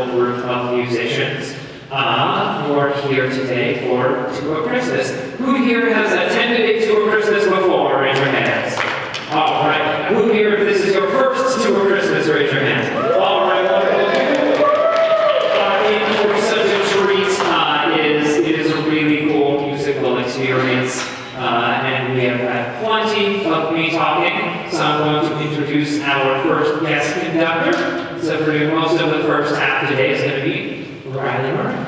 wonderful group of musicians who are here today for Tuba Christmas. Who here has attended a Tuba Christmas before? Raise your hands. All right. Who here, if this is your first Tuba Christmas, raise your hands. All right, wonderful. In for such a treat. It is a really cool musical experience. And we have had plenty of me talking, so I'm going to introduce our first guest conductor. So for most of the first half today is going to be Riley Murray.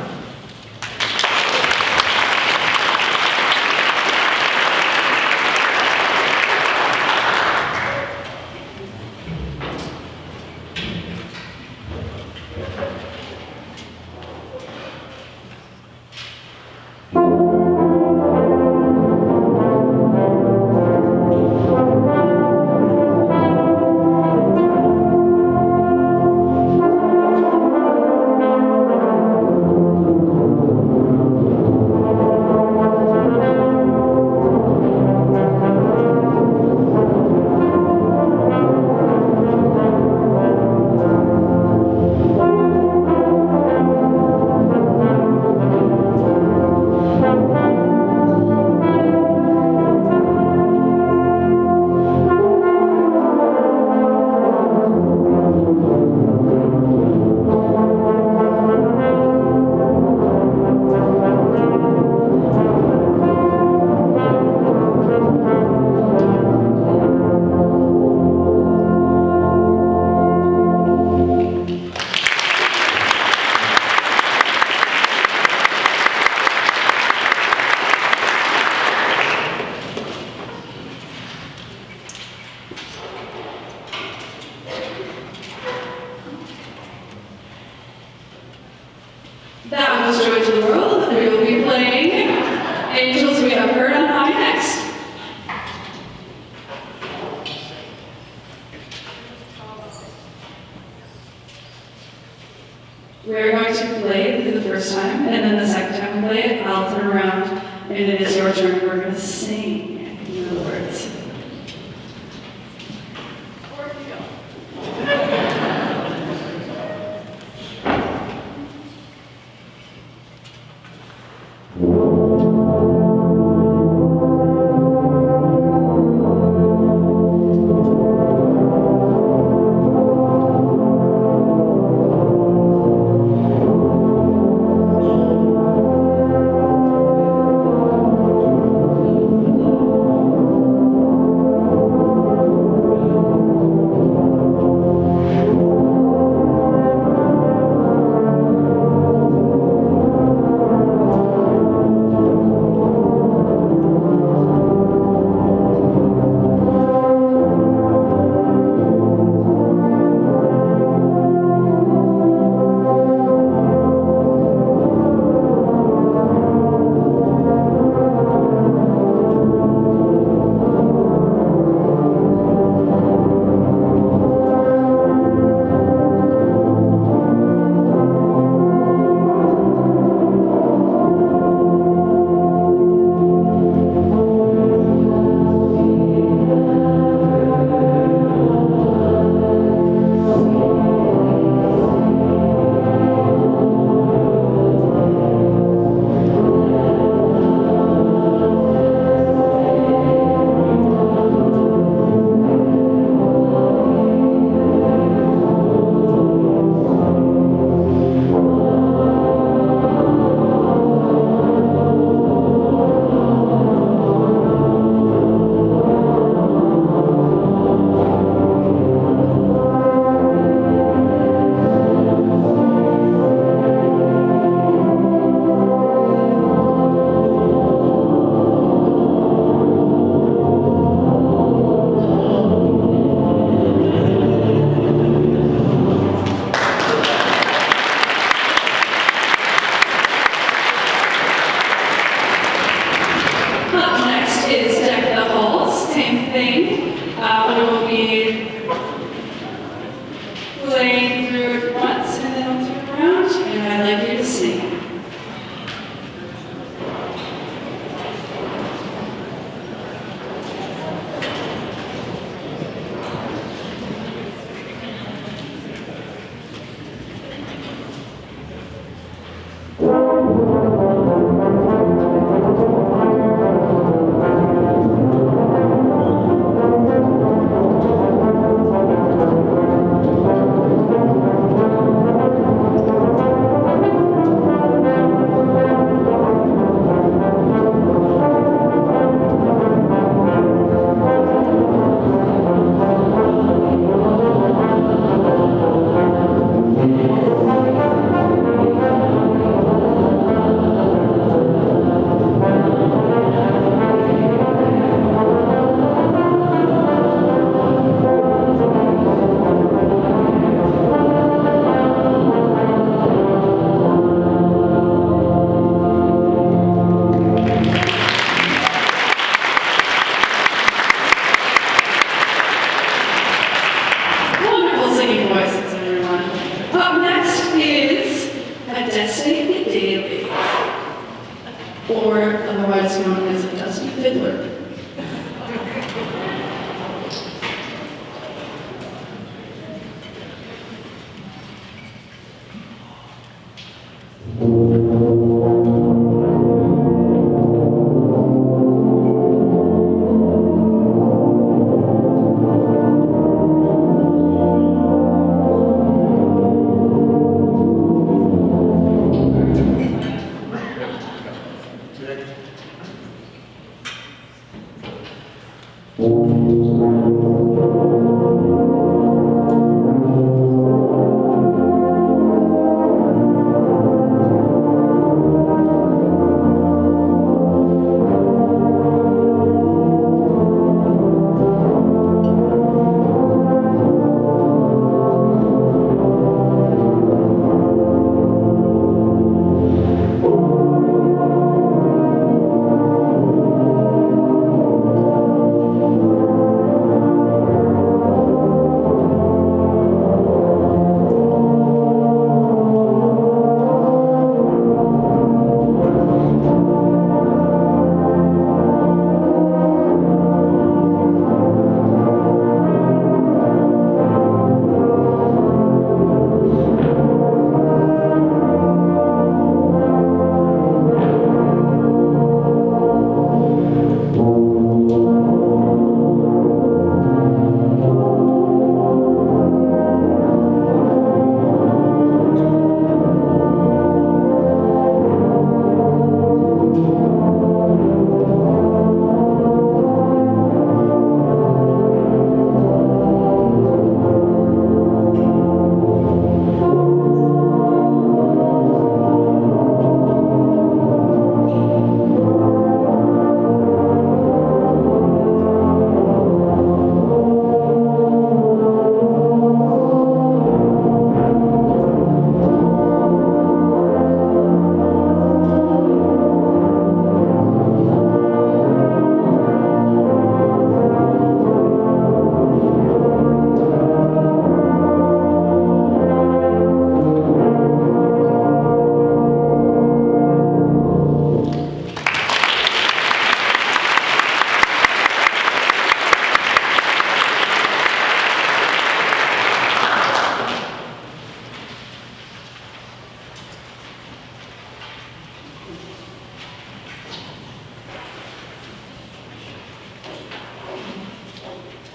That was Joy to the World, and we will be playing Angels We Have Heard on High next. We're going to play it the first time, and then the second time we play it, I'll turn around, and it is your turn. We're going to sing in the words. Adeste Fideles, or otherwise known as a dusty fiddler.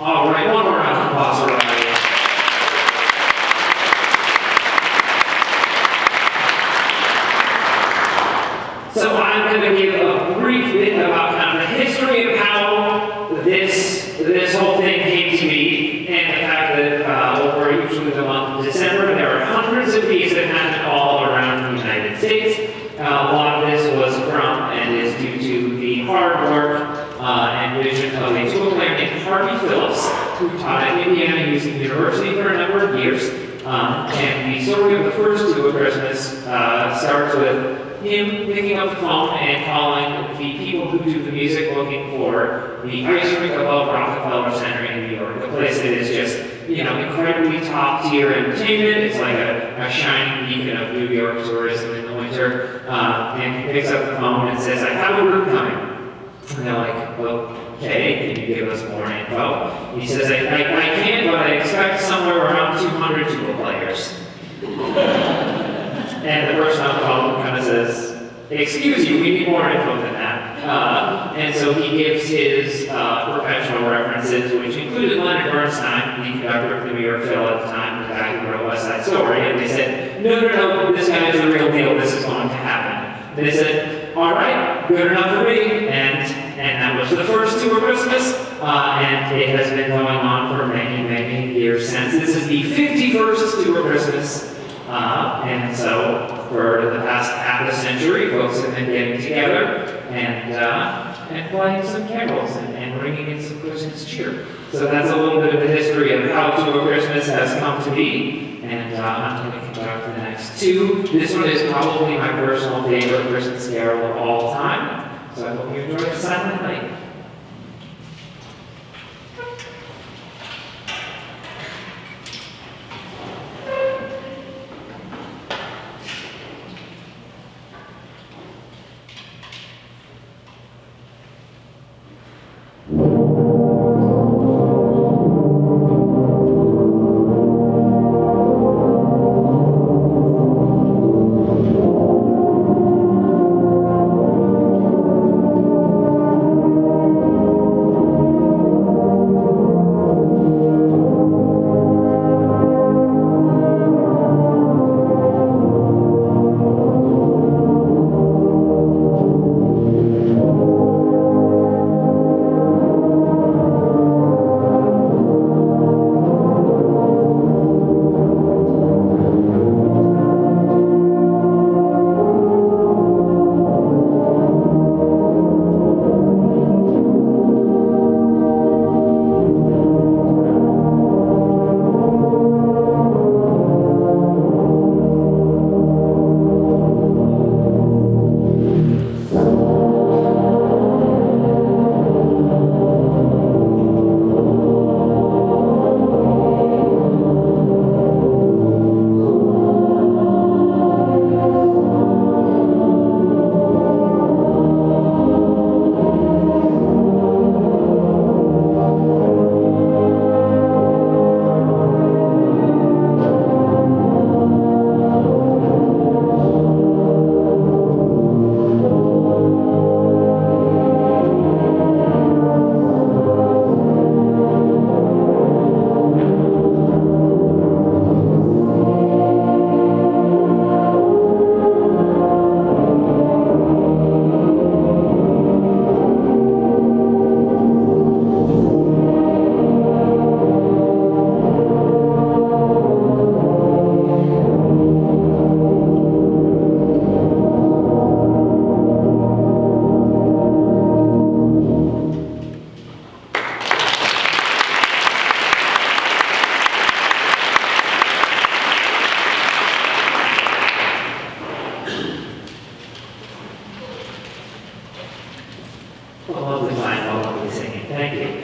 All right, one more round of applause for everybody. So I'm going to give a brief bit about kind of the history of how this whole thing came to be, and the fact that over usually the month of December, there are hundreds of these that happen all around the United States. A lot of this was from and is due to the hard work and vision of a Tuba player named Hark, who taught at Indiana University for a number of years. And the story of the first Tuba Christmas starts with him picking up the phone and calling the people who do the music looking for the ice rink above Rockefeller Center in New York, a place that is just, incredibly top-tier entertainment. It's like a shining beacon of New York tourism in the winter. And he picks up the phone and says, I have a group coming. And they're like, okay, can you give us more info? He says, I can't, but I expect somewhere around 200 Tuba players. And the person on the phone kind of says, excuse you, we need more info than that. And so he gives his professional references, which included Leonard Bernstein, the conductor of the New York Phil at the time, the guy who wrote West Side Story, and they said, no, this guy is the real deal, this is going to happen. And they said, all right, good enough for me, and that was the first Tuba Christmas, and it has been going on for many, many years since. This is the 51st Tuba Christmas, and so for the past half a century, folks have been getting together and playing some carols and bringing in some Christmas cheer. So that's a little bit of the history of how Tuba Christmas has come to be, and I'm going to conduct the next two. This one is probably my personal favorite Christmas carol of all time, so I hope you enjoy the Silent Night.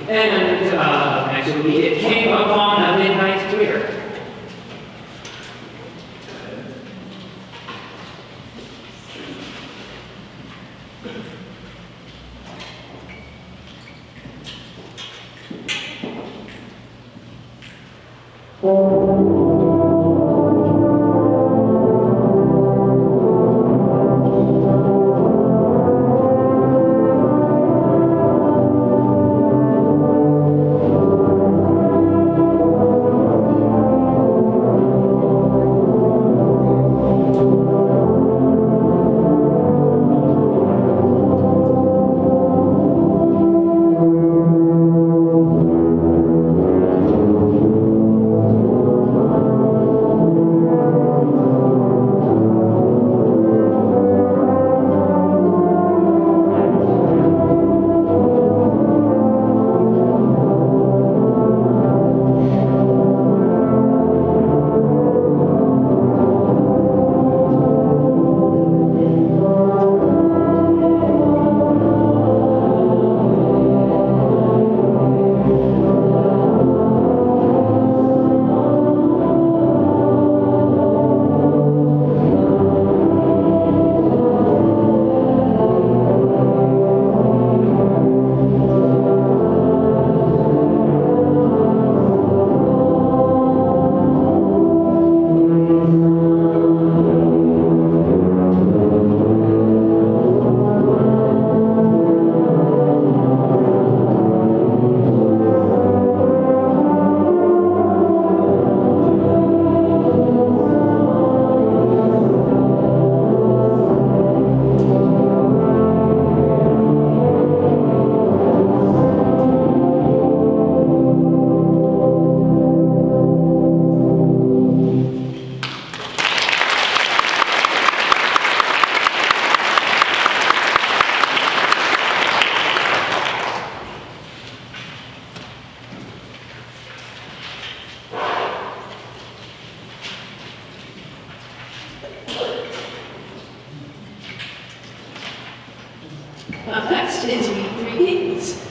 And actually, it came upon a midnight clear. Up next is We Three Kings.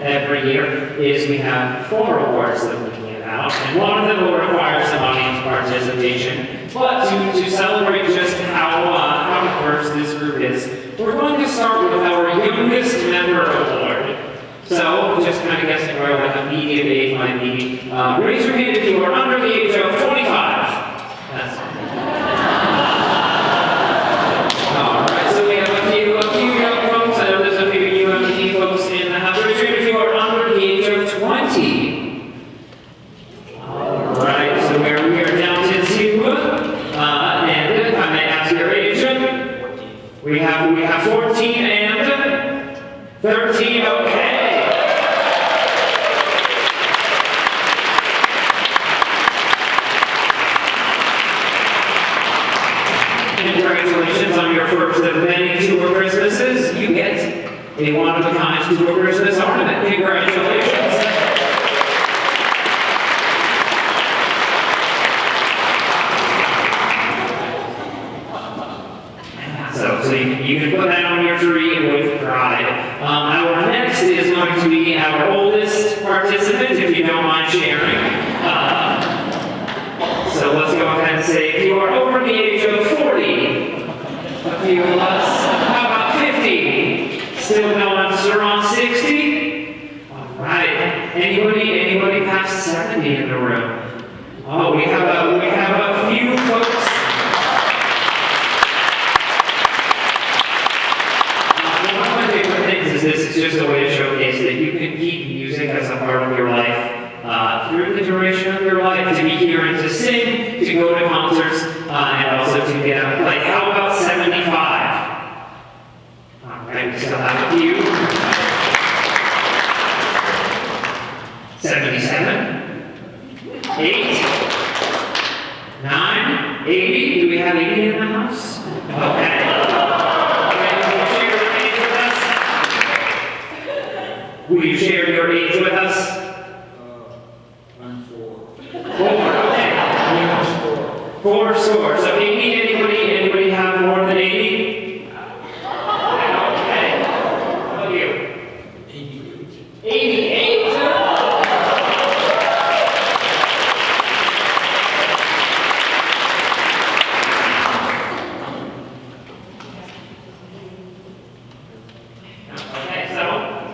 every year is we have 4 awards that we give out, and one of them will require some audience participation. But to celebrate just how diverse this group is, we're going to start with our youngest member award. So, just kind of guessing where like a medium age might be. Raise your hand if you are under the age of 25. That's alright, so we have a few young folks. I know there's a few UMT folks in the house. Raise your hand if you are under the age of 20. Alright, so we are down to 2. And if I may ask your age, we have 14 and 13. Okay. Congratulations on your first of many Tuba Christmases. You get a one-of-a-kind Tuba Christmas ornament. Congratulations. So you can put that on your tree with pride. Our next is going to be our oldest participant, if you don't mind sharing. So let's go ahead and say, if you are over the age of 40, a few of us, how about 50? Still going strong 60? All right. Anybody past 70 in the room? Oh, we have a few folks. One of my favorite things is this is just a way to showcase that you can keep music as a part of your life. Through the duration of your life, to be here and to sing, to go to concerts, and also to get out and play. How about 75? Alright, we still have a few. 77? 8? 9? 80? Do we have 80 in the house? Okay. Will you share your age with us? I'm 4. 4, okay. 4 scores. So 80, anybody have more than 80? Okay. How about you? 88. 88. Okay, so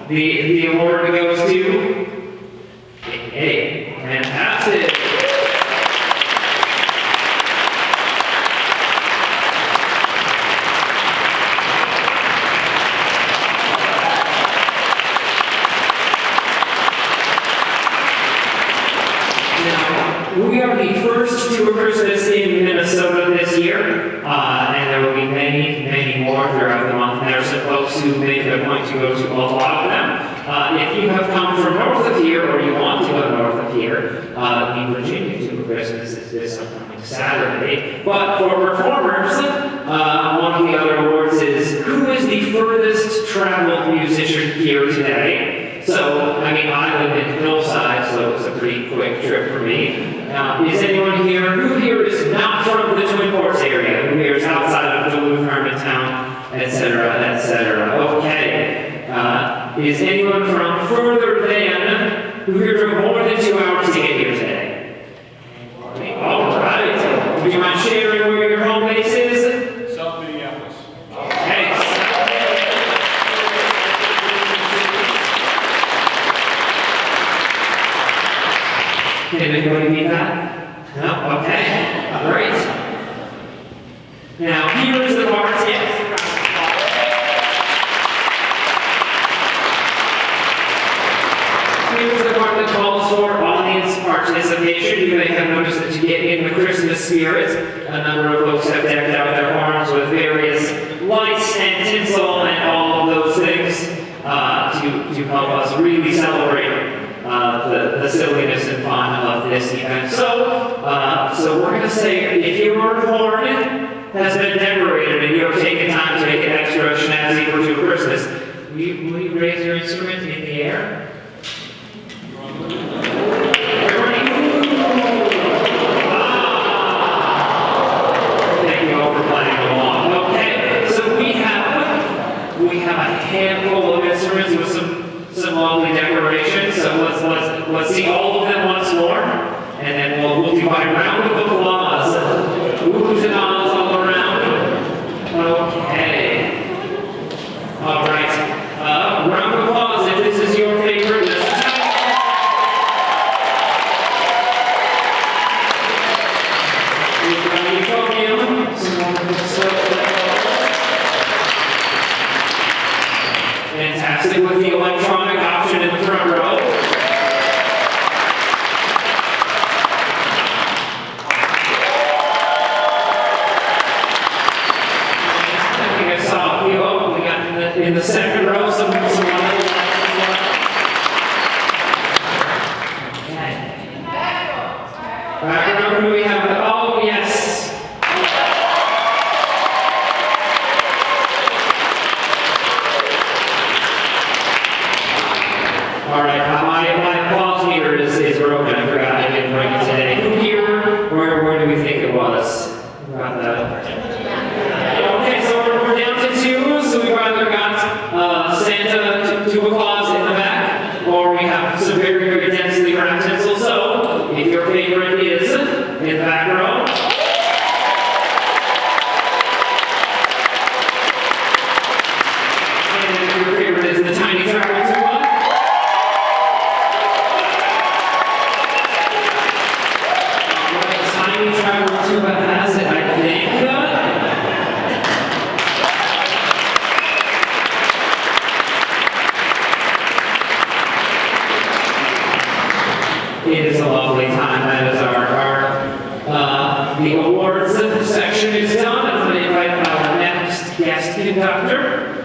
the award goes to 88. Fantastic. throughout the month, and there are some folks who make it a point to go to a lot of them. If you have come from north of here, or you want to go north of here, the Virginia Tuba Christmas is this upcoming Saturday. But for performers, one of the other awards is, who is the furthest traveled musician here today? So, I mean, I live in Hillside, so it's a pretty quick trip for me. Is anyone here, who here is not from the Twin Ports area? Who here is outside of Duluth, Hermantown, etc., etc.? Okay. Is anyone from further than, who here drove more than 2 hours to get here today? All right. Would you mind sharing where your home base is? South Minneapolis. Okay. Did anybody need that? No? Okay. Great. Now, here is the part, yes. Here's the part that calls for audience participation. You may have noticed that to get in the Christmas spirit, a number of folks have decked out their horns with various lights and tinsel and all of those things to help us really celebrate the silliness and fun of this event. So we're going to say, if your horn has been decorated and you have taken time to make it extra snazzy for your Christmas, will you raise your instrument in the air? Thank you all for playing along. Okay, so we have a handful of instruments with some lovely decorations. So let's see all of them once more, and then we'll do by round of applause. Oohs and ahs all around. Okay. All right. Round of applause if this is your favorite. Fantastic with the electronic option in the front row. I think I saw a few. Oh, we got in the second row some other okay. Background, who do we have? Oh, yes. All right, my applause meter is broken. I forgot I didn't bring it today. Who here? Where do we think it was? Got that. Okay, so we're down to 2. So we've either got Santa tuba claws in the back, or we have some very, very densely wrapped tinsel. So if your favorite is in the back row. And if your favorite is the tiny travel tuba. Travel tuba has it, I think. It is a lovely time. That is the awards section is done. I'm going to invite our next guest conductor.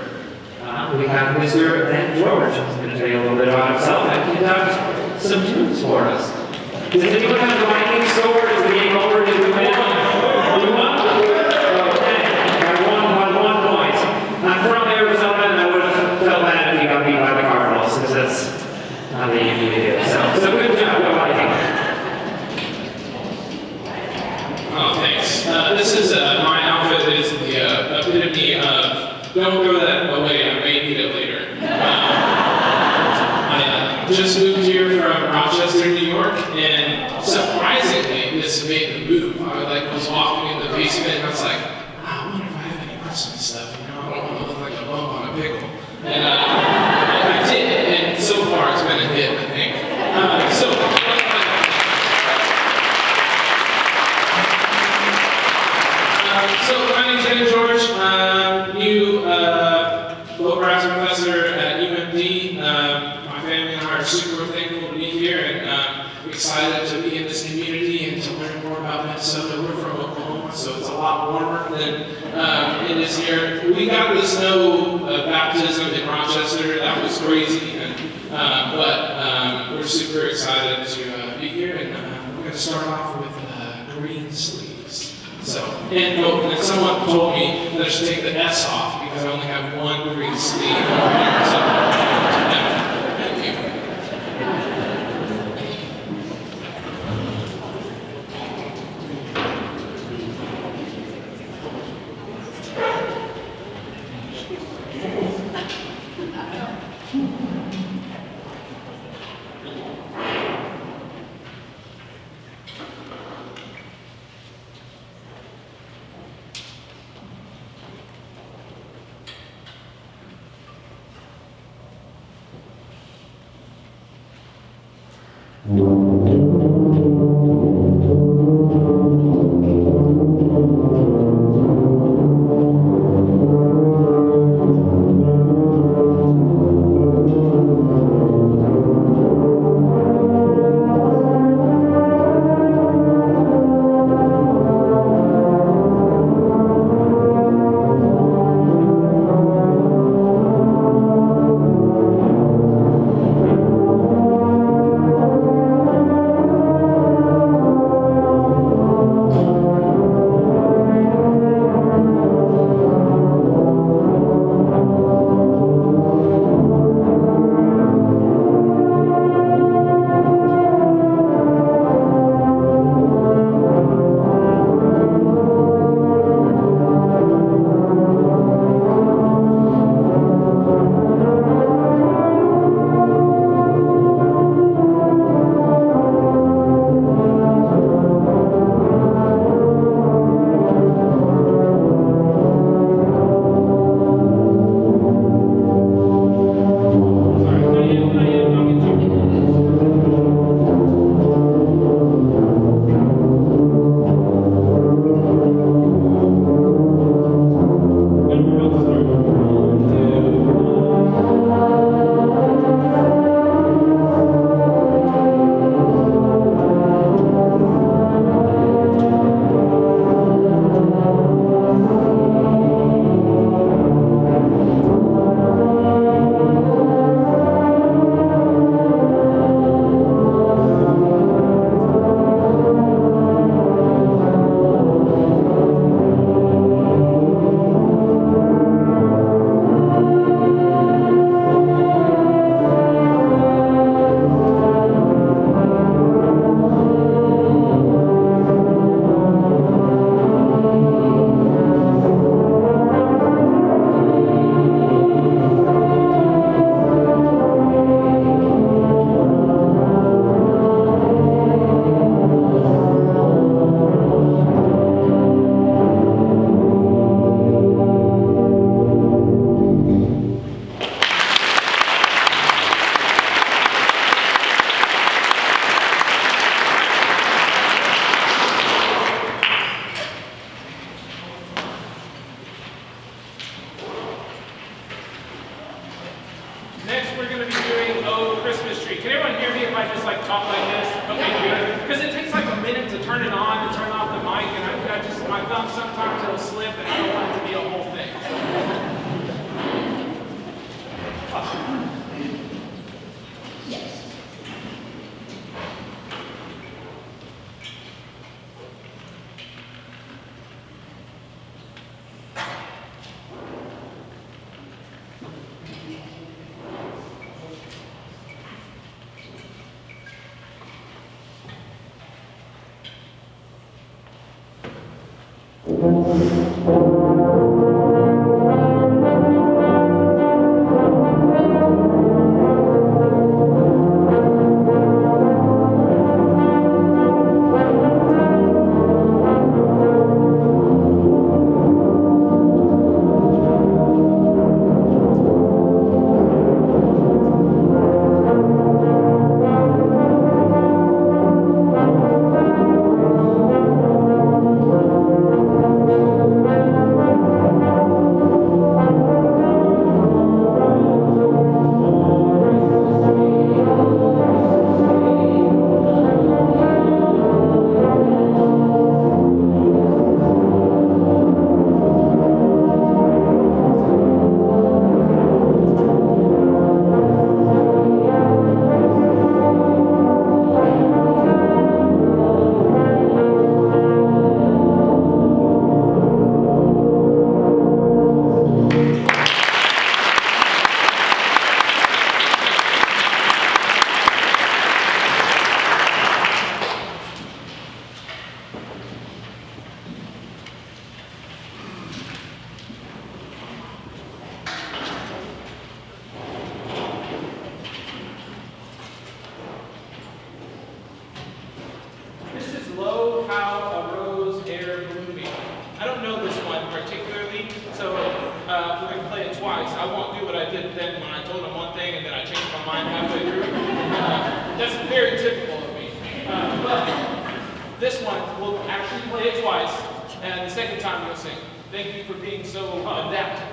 We have Mr. Ben George. He's going to tell you a little bit about himself and conduct some tunes for us. Does anyone have the lightning sword? Is the game over? Did we win? We won? Okay. Got won by 1 point. I'm from Arizona, and I would have felt bad if you got beat by the Cardinals, because that's not what you usually do. So good job, go Viking. Oh, thanks. This is my outfit is the epitome of don't go that way, I may need it later. I just moved here from Rochester, New York, and surprisingly, this made the move. I was walking in the basement, and I was like, I wonder if I have any Christmas stuff. I don't want to look like a bump on a pickle. And I did, and so far it's been a hit, I think. So my name's Ben George. New boat rights professor at UMD. My family and I are super thankful to be here and excited to be in this community and to learn more about Minnesota. We're from Oklahoma, so it's a lot warmer than it is this year. We got the snow baptism in Rochester. That was crazy. But we're super excited to be here, and we're going to start off with Greensleeves. So, and someone told me that I should take the S off because I only have one green sleeve. So, yeah, thank you. play it twice. I won't do what I did then when I told him one thing and then I changed my mind halfway through. That's very typical of me. But this one, we'll actually play it twice, and the second time we'll sing. Thank you for being so adaptive.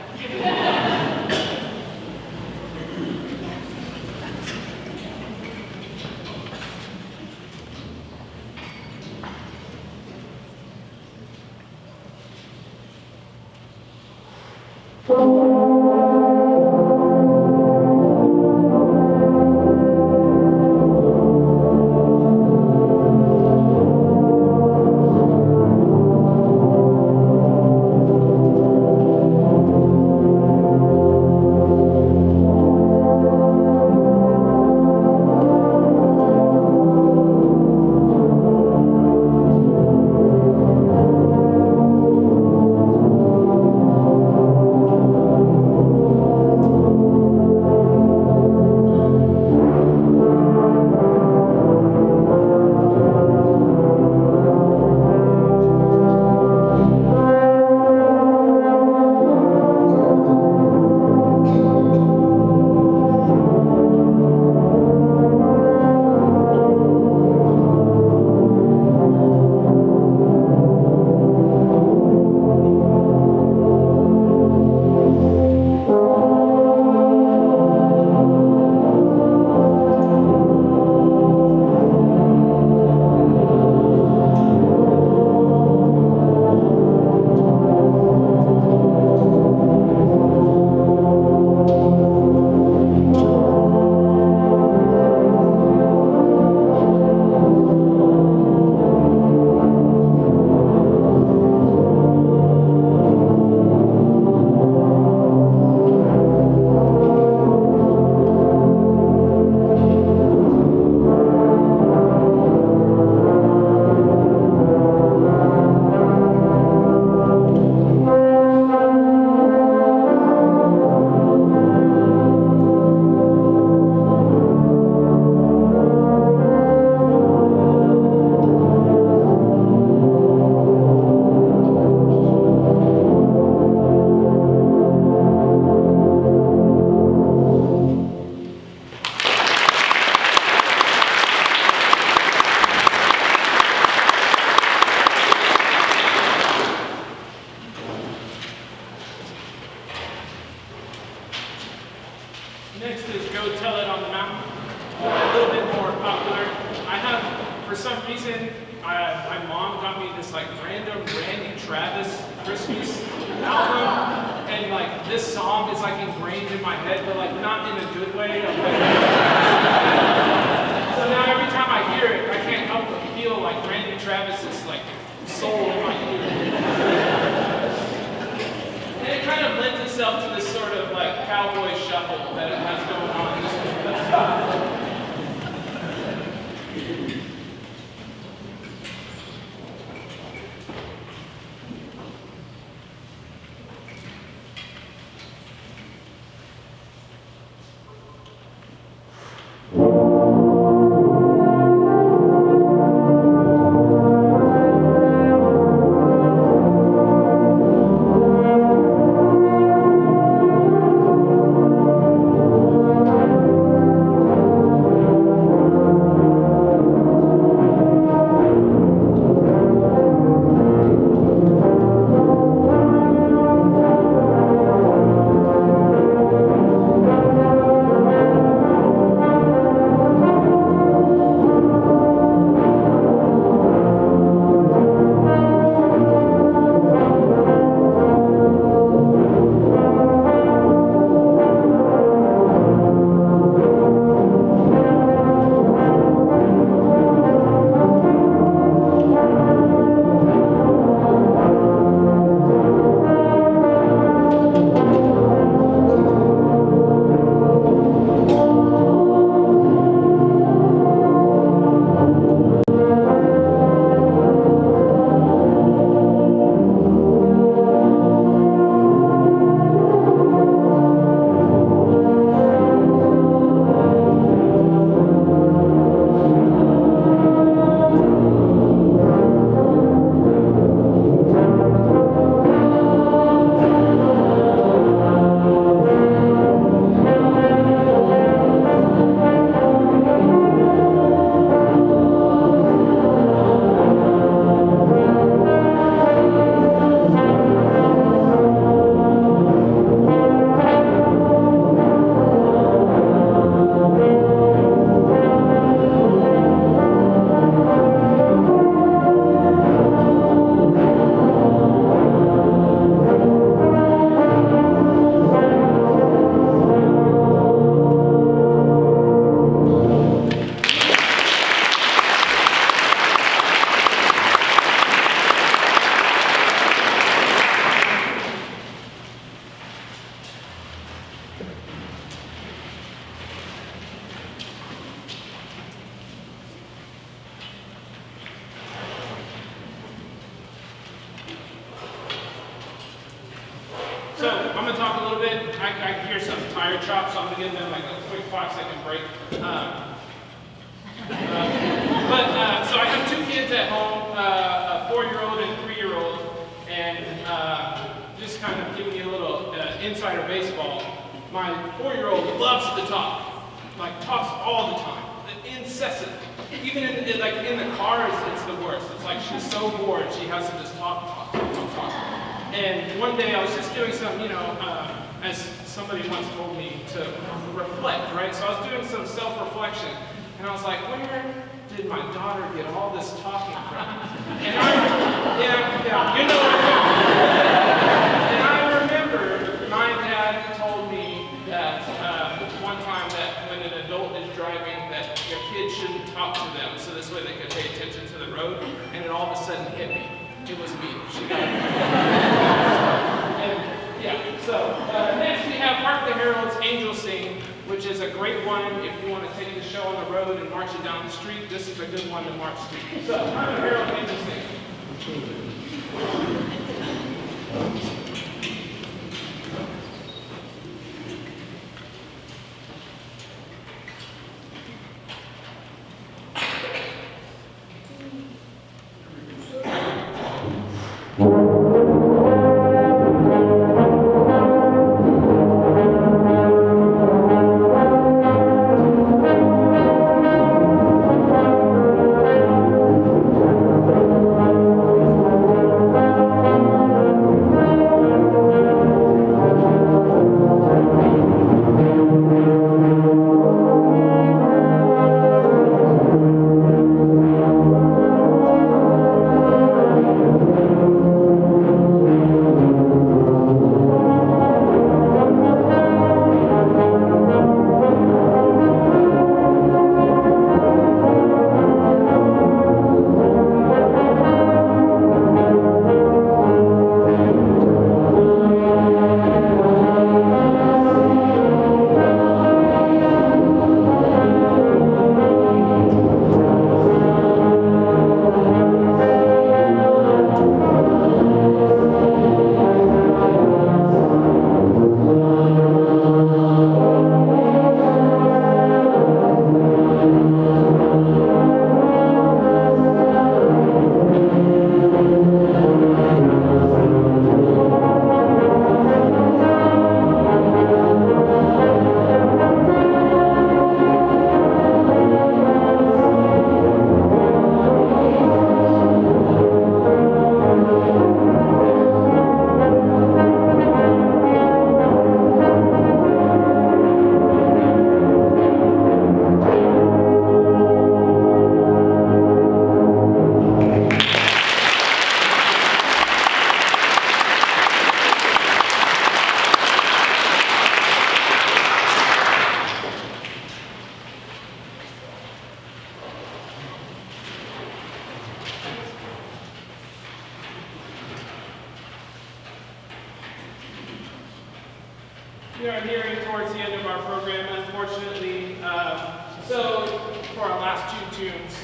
Next is Go Tell It on the Mountain. A little bit more popular. I have, for some reason, my mom got me this like random Randy Travis Christmas album, and like this song is like ingrained in my head, but like not in a good way. I'm like, so now every time I hear it, I can't help but feel like Randy Travis's like soul in my ear. And it kind of lends itself to this sort of like cowboy shuffle that it has going on. tire chop, so I'm gonna give them like a quick 5-second break. So I have 2 kids at home, a 4-year-old and a 3-year-old, and just kind of giving you a little insider baseball. My 4-year-old loves to talk, like talks all the time, incessantly. Even in the cars, it's the worst. It's like she's so bored, she has to just talk. And one day I was just doing some, as somebody once told me, to reflect, right? So I was doing some self-reflection, and I was like, where did my daughter get all this talking from? And you know what I'm talking about. And I remember my dad told me that one time that when an adult is driving, that your kids shouldn't talk to them, so this way they could pay attention to the road, and it all of a sudden hit me. It was me. She got it. So next we have Hark the Herald's Angel Sing, which is a great one if you want to take the show on the road and march it down the street. This is a good one to march to. So Hark the Herald's Angel Sing. We are nearing towards the end of our program, unfortunately. So for our last 2 tunes,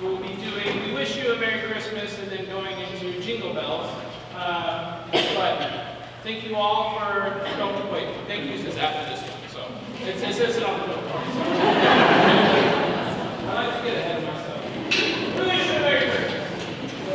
we'll be doing We Wish You a Merry Christmas and then going into Jingle Bells. But thank you all for, wait, thank you is after this one, so it says it on the note card. I like to get ahead of myself. We wish you a Merry Christmas. So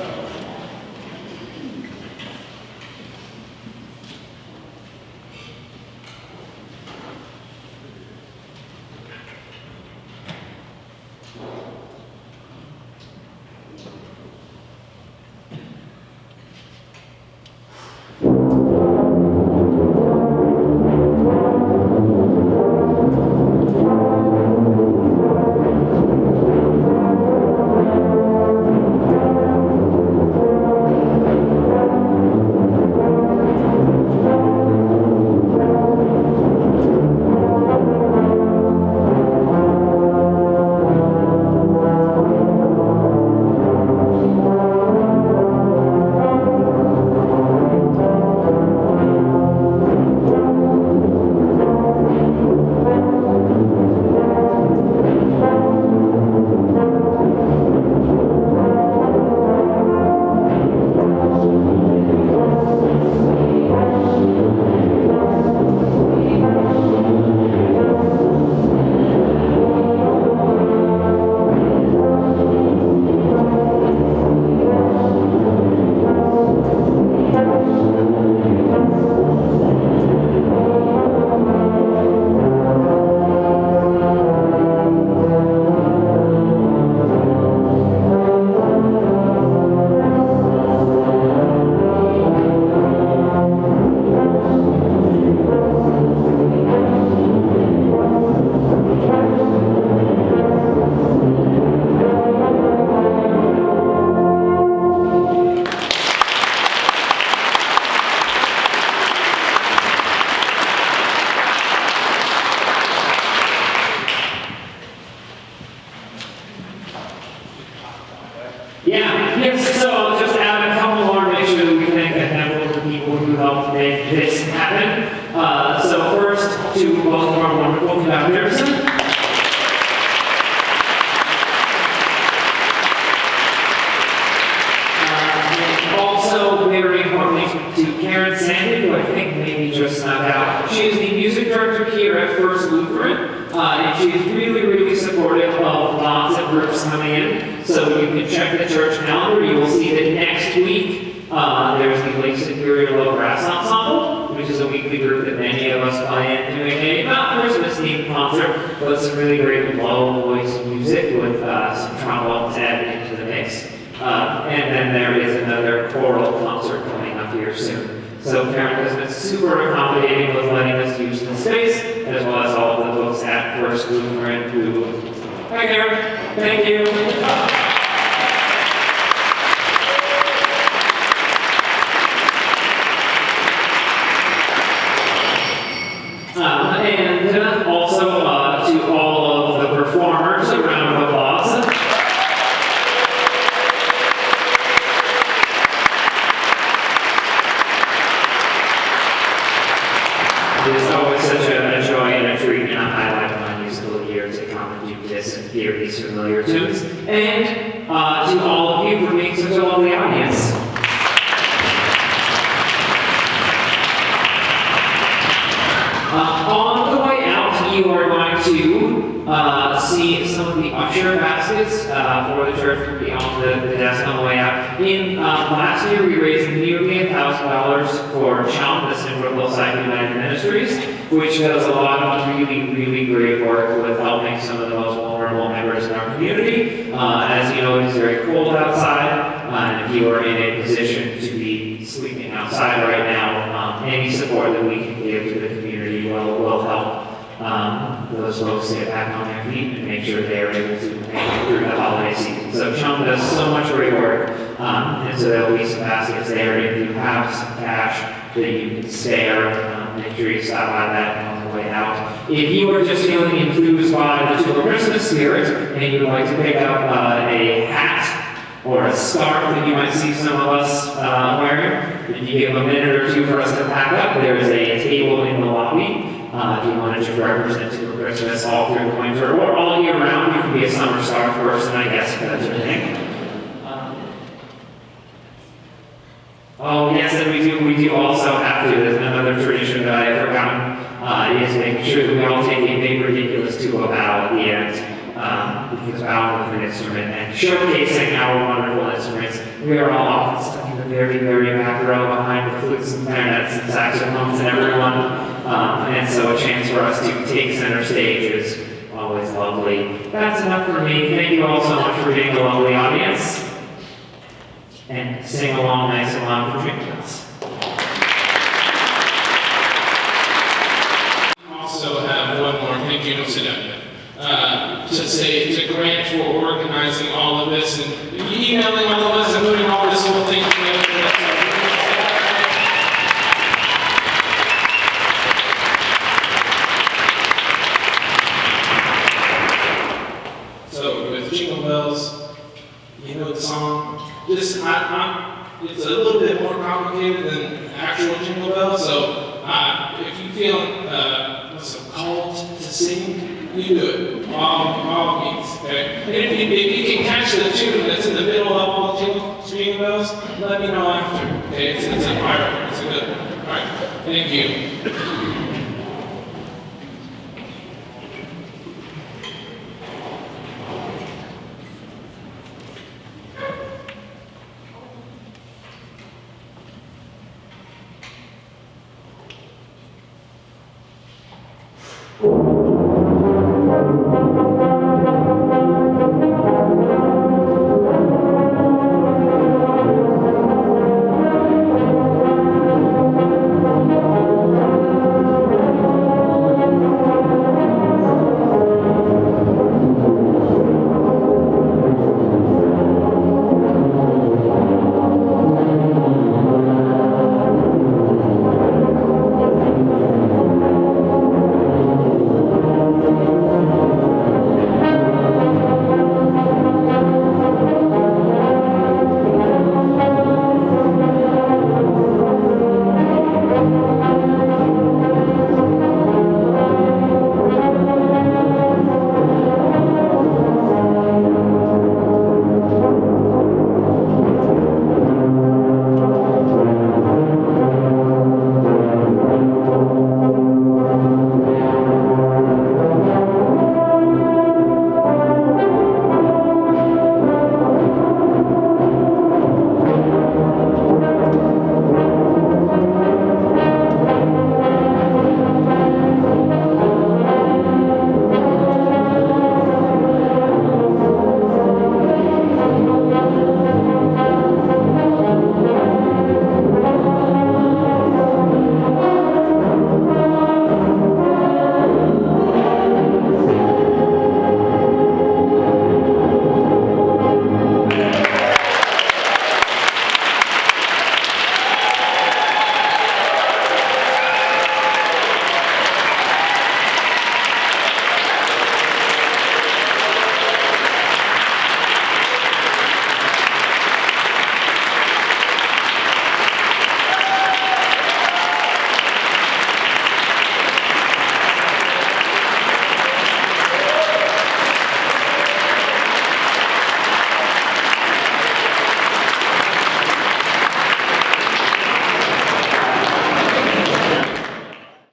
So first, to both of our wonderful conductors. And also, very importantly, to Karen Sandy, who I think maybe just snuck out. She is the music director here at First Lutheran, and she is really, really supportive of lots of groups coming in. So you can check the church calendar. You will see that next week, there's the Lake Superior Low Brass Ensemble, which is a weekly group that many of us play in, doing a not Christmas-themed concert, but some really great low-voice music with some trombones added into the mix. And then there is another choral concert coming up here soon. So Karen has been super accommodating with letting us use the space, as well as all of the folks at First Lutheran who... Hi Karen, thank you. And also to all of the performers, a round of applause. It is always such a joy and a treat and a highlight of my musical year to come and do this and hear these familiar tunes. And to all of you for being such a lovely audience. On the way out, you are going to see some of the usher baskets for the church will be on the desk on the way out. Last year, we raised nearly $1,000 for CHUM, the Central Hillside United Ministries, which does a lot of really, really great work with helping some of the most vulnerable members in our community. As you know, it is very cold outside, and if you are in a position to be sleeping outside right now, any support that we can give to the community will help those folks get back on their feet and make sure they are able to make it through the holiday season. So CHUM does so much great work, and so there will be some baskets there. If you have some cash that you can spare, make sure you stop by that on the way out. If you are just feeling enthused by the Tuba Christmas spirit and you would like to pick up a hat or a scarf that you might see some of us wearing, if you give a minute or two for us to pack up, there is a table in the lobby. If you want to just represent Tuba Christmas all through the winter or all year round, you can be a summer scarf person, I guess, if that's your thing. Oh yes, and we do also have to, there's another tradition that I have forgotten, is making sure that we all take a big ridiculous tuba bow at the end, because bowing with an instrument and showcasing our wonderful instruments. We are all often stuck in the very, very back row behind the flutes and clarinets and saxophones and everyone, and so a chance for us to take center stage is always lovely. That's enough for me. Thank you all so much for being a lovely audience. And sing along nice and loud for Jingle Bells. Also have one more, thank you, don't sit down yet, to say to Grant for organizing all of this and emailing all of us and moving all this whole thing together. So with Jingle Bells, you know the song. It's a little bit more complicated than actual Jingle Bells, so if you feel called to sing, you do it, all means, okay? And if you can catch the tune that's in the middle of all Jingle Bells, let me know after, okay? It's a viral, it's a good one. All right, thank you. Thank you.